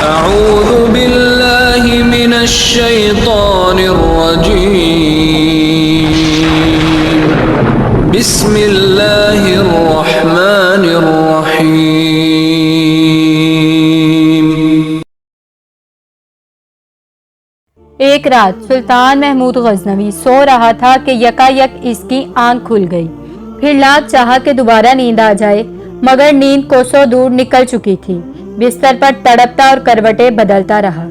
أعوذ بالله من الشيطان الرجيم بسم الله الرحمن الرحيم. ایک رات سلطان محمود غزنوی سو رہا تھا کہ یکایک اس کی آنکھ کھل گئی. پھر لاکھ چاہا کہ دوبارہ نیند آ جائے، مگر نیند کوسوں دور نکل چکی تھی. بستر پر تڑپتا اور کروٹیں بدلتا رہا.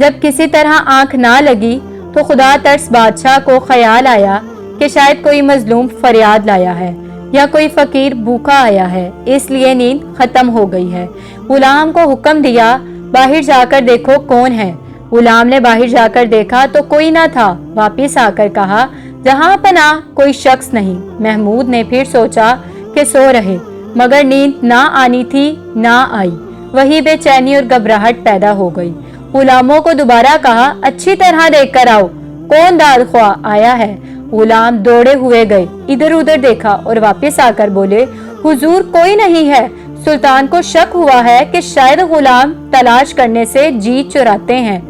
جب کسی طرح آنکھ نہ لگی تو خدا ترس بادشاہ کو خیال آیا کہ شاید کوئی مظلوم فریاد لایا ہے یا کوئی فقیر بھوکا آیا ہے، اس لیے نیند ختم ہو گئی ہے. غلام کو حکم دیا، باہر جا کر دیکھو کون ہے. غلام نے باہر جا کر دیکھا تو کوئی نہ تھا. واپس آ کر کہا، جہاں پناہ کوئی شخص نہیں. محمود نے پھر سوچا کہ سو رہے، مگر نیند نہ آنی تھی نہ آئی. وہی بے چینی اور گھبراہٹ پیدا ہو گئی. غلاموں کو دوبارہ کہا، اچھی طرح دیکھ کر آؤ، کون داد خواہ آیا ہے. غلام دوڑے ہوئے گئے، ادھر ادھر دیکھا اور واپس آ کر بولے، حضور کوئی نہیں ہے. سلطان کو شک ہوا ہے کہ شاید غلام تلاش کرنے سے جیت چراتے ہیں.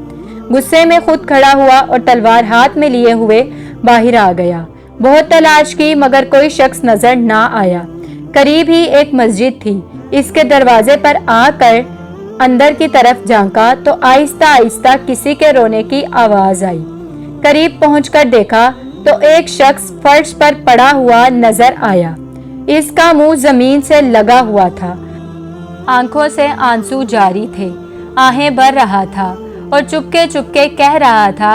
غصے میں خود کھڑا ہوا اور تلوار ہاتھ میں لیے ہوئے باہر آ گیا. بہت تلاش کی مگر کوئی شخص نظر نہ آیا. قریب ہی ایک مسجد تھی. اس کے دروازے پر آ کر اندر کی طرف جھانکا تو آہستہ آہستہ کسی کے رونے کی آواز آئی. قریب پہنچ کر دیکھا تو ایک شخص فرش پر پڑا ہوا نظر آیا. اس کا منہ زمین سے لگا ہوا تھا، آنکھوں سے آنسو جاری تھے، آہیں بھر رہا تھا اور چپکے چپکے کہہ رہا تھا،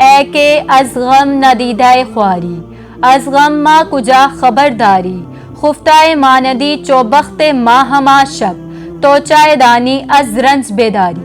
اے کہ از غم ندیدہ خواری، از غم ما کجا خبرداری، خفتہ ماندی چوبخت ما ہما شب، تو چائے دانی از رنج بیداری.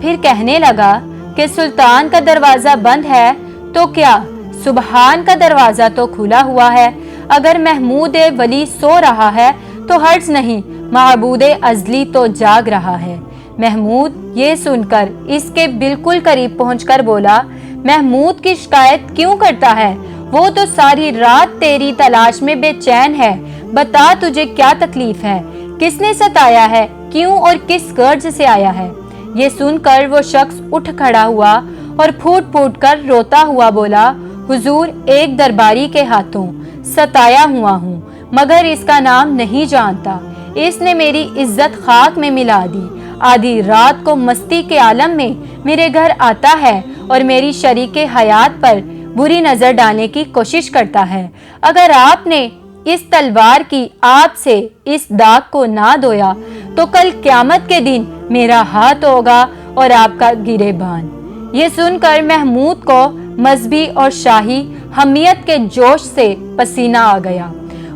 پھر کہنے لگا کہ سلطان کا دروازہ بند ہے تو کیا، سبحان کا دروازہ تو کھلا ہوا ہے. اگر محمود ولی سو رہا ہے تو حرج نہیں، معبود ازلی تو جاگ رہا ہے. محمود یہ سن کر اس کے بالکل قریب پہنچ کر بولا، محمود کی شکایت کیوں کرتا ہے؟ وہ تو ساری رات تیری تلاش میں بے چین ہے. بتا تجھے کیا تکلیف ہے، کس نے ستایا ہے، کیوں اور کس غرض سے آیا ہے؟ یہ سن کر وہ شخص اٹھ کھڑا ہوا اور پھوٹ پھوٹ کر روتا ہوا بولا، حضور ایک درباری کے ہاتھوں ستایا ہوا ہوں، مگر اس کا نام نہیں جانتا. اس نے میری عزت خاک میں ملا دی. آدھی رات کو مستی کے عالم میں میرے گھر آتا ہے اور میری شریک حیات پر بری نظر ڈالنے کی کوشش کرتا ہے. اگر آپ نے اس تلوار کی آگ سے اس داغ کو نہ دھویا تو کل قیامت کے دن میرا ہاتھ ہوگا اور آپ کا گریبان. یہ سن کر محمود کو مذہبی اور شاہی حمیت کے جوش سے پسینہ آ گیا.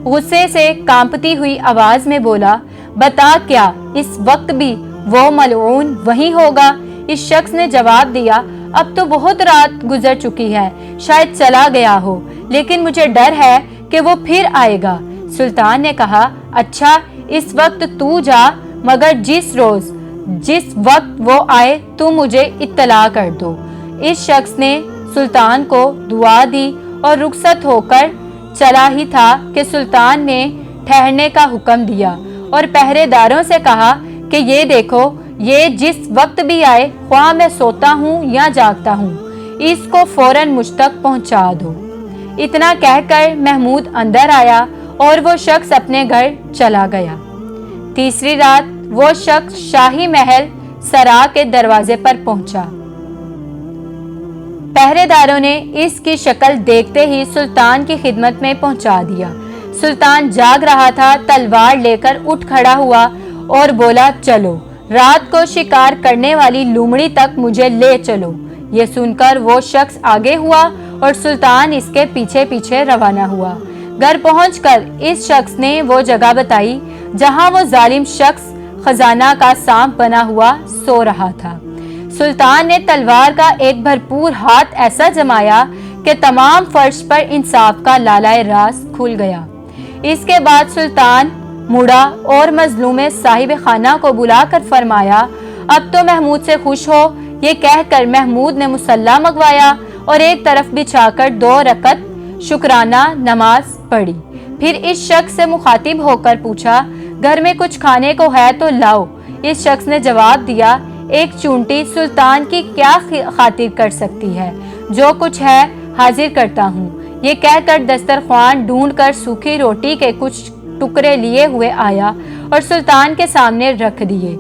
غصے سے کانپتی ہوئی آواز میں بولا، بتا کیا اس وقت بھی وہ ملعون وہی ہوگا؟ اس شخص نے جواب دیا، اب تو بہت رات گزر چکی ہے، شاید چلا گیا ہو، لیکن مجھے ڈر ہے کہ وہ پھر آئے گا. سلطان نے کہا، اچھا اس وقت تو جا، مگر جس روز جس وقت وہ آئے تو مجھے اطلاع کر دو. اس شخص نے سلطان کو دعا دی اور رخصت ہو کر چلا ہی تھا کہ سلطان نے ٹھہرنے کا حکم دیا اور پہرے داروں سے کہا کہ یہ دیکھو، یہ جس وقت بھی آئے، خواہ میں سوتا ہوں یا جاگتا ہوں، اس کو فوراً مجھ تک پہنچا دو. اتنا کہہ کر محمود اندر آیا اور وہ شخص اپنے گھر چلا گیا. تیسری رات وہ شخص شاہی محل سرا کے دروازے پر پہنچا. پہرے داروں نے اس کی شکل دیکھتے ہی سلطان کی خدمت میں پہنچا دیا. سلطان جاگ رہا تھا، تلوار لے کر اٹھ کھڑا ہوا اور بولا، چلو رات کو شکار کرنے والی لومڑی تک مجھے لے چلو. یہ سن کر وہ شخص آگے ہوا اور سلطان اس کے پیچھے پیچھے روانہ ہوا. گھر پہنچ کر اس شخص نے وہ جگہ بتائی جہاں وہ ظالم شخص خزانہ کا سانپ بنا ہوا سو رہا تھا. سلطان نے تلوار کا ایک بھرپور ہاتھ ایسا جمایا کہ تمام فرش پر انصاف کا لالۂ راز کھل گیا. اس کے بعد سلطان مڑا اور مظلوم صاحب خانہ کو بلا کر فرمایا، اب تو محمود سے خوش ہو. یہ کہہ کر محمود نے مصلی منگوایا اور ایک طرف بچھا کر 2 رکعت شکرانہ نماز پڑھی. پھر اس شخص سے مخاطب ہو کر پوچھا، گھر میں کچھ کھانے کو ہے تو لاؤ. اس شخص نے جواب دیا، ایک چونٹی سلطان کی کیا خاطر کر سکتی ہے؟ جو کچھ ہے حاضر کرتا ہوں۔ یہ کہہ کر دسترخوان ڈھونڈ کر سوکھی روٹی کے کچھ ٹکڑے لیے ہوئے آیا اور سلطان کے سامنے رکھ دیے۔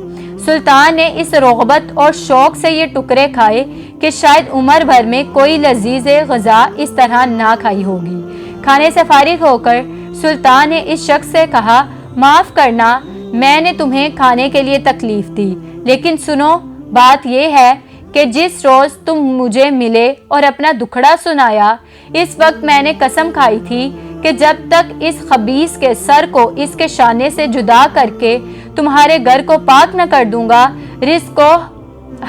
سلطان نے اس رغبت اور شوق سے یہ ٹکڑے کھائے کہ شاید عمر بھر میں کوئی لذیذ غذا اس طرح نہ کھائی ہوگی۔ کھانے سے فارغ ہو کر سلطان نے اس شخص سے کہا، معاف کرنا، میں نے تمہیں کھانے کے لیے تکلیف دی، لیکن سنو، بات یہ ہے کہ جس روز تم مجھے ملے اور اپنا دکھڑا سنایا، اس وقت میں نے قسم کھائی تھی کہ جب تک اس خبیث کے سر کو اس کے شانے سے جدا کر کے تمہارے گھر کو پاک نہ کر دوں گا، رزق کو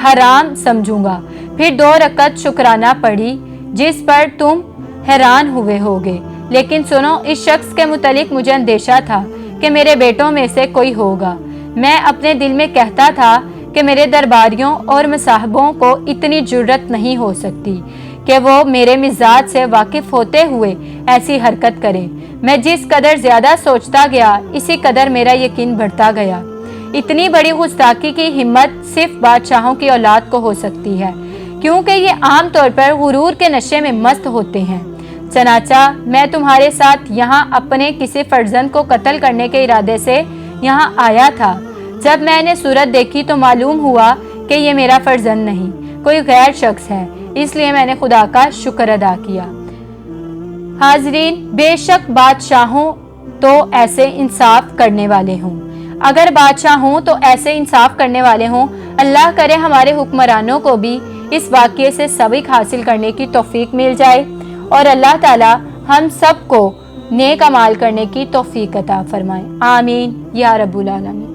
حرام سمجھوں گا۔ پھر 2 رکعت شکرانہ پڑھی جس پر تم حیران ہوئے ہوگے۔ لیکن سنو، اس شخص کے متعلق مجھے اندیشہ تھا کہ میرے بیٹوں میں سے کوئی ہوگا۔ میں اپنے دل میں کہتا تھا کہ میرے درباریوں اور مصاحبوں کو اتنی جرأت نہیں ہو سکتی کہ وہ میرے مزاج سے واقف ہوتے ہوئے ایسی حرکت کریں۔ میں جس قدر زیادہ سوچتا گیا، اسی قدر میرا یقین بڑھتا گیا۔ اتنی بڑی گستاخی کی ہمت صرف بادشاہوں کی اولاد کو ہو سکتی ہے، کیونکہ یہ عام طور پر غرور کے نشے میں مست ہوتے ہیں۔ چنانچہ میں تمہارے ساتھ یہاں اپنے کسی فرزند کو قتل کرنے کے ارادے سے یہاں آیا تھا۔ جب میں نے صورت دیکھی تو معلوم ہوا کہ یہ میرا فرزند نہیں، کوئی غیر شخص ہے، اس لیے میں نے خدا کا شکر ادا کیا۔ حاضرین، بے شک بادشاہوں تو ایسے انصاف کرنے والے ہوں۔ اگر بادشاہ ہوں تو ایسے انصاف کرنے والے ہوں۔ اللہ کرے ہمارے حکمرانوں کو بھی اس واقعے سے سبق حاصل کرنے کی توفیق مل جائے، اور اللہ تعالی ہم سب کو نیک اعمال کرنے کی توفیق عطا فرمائے۔ آمین یا رب العالمین۔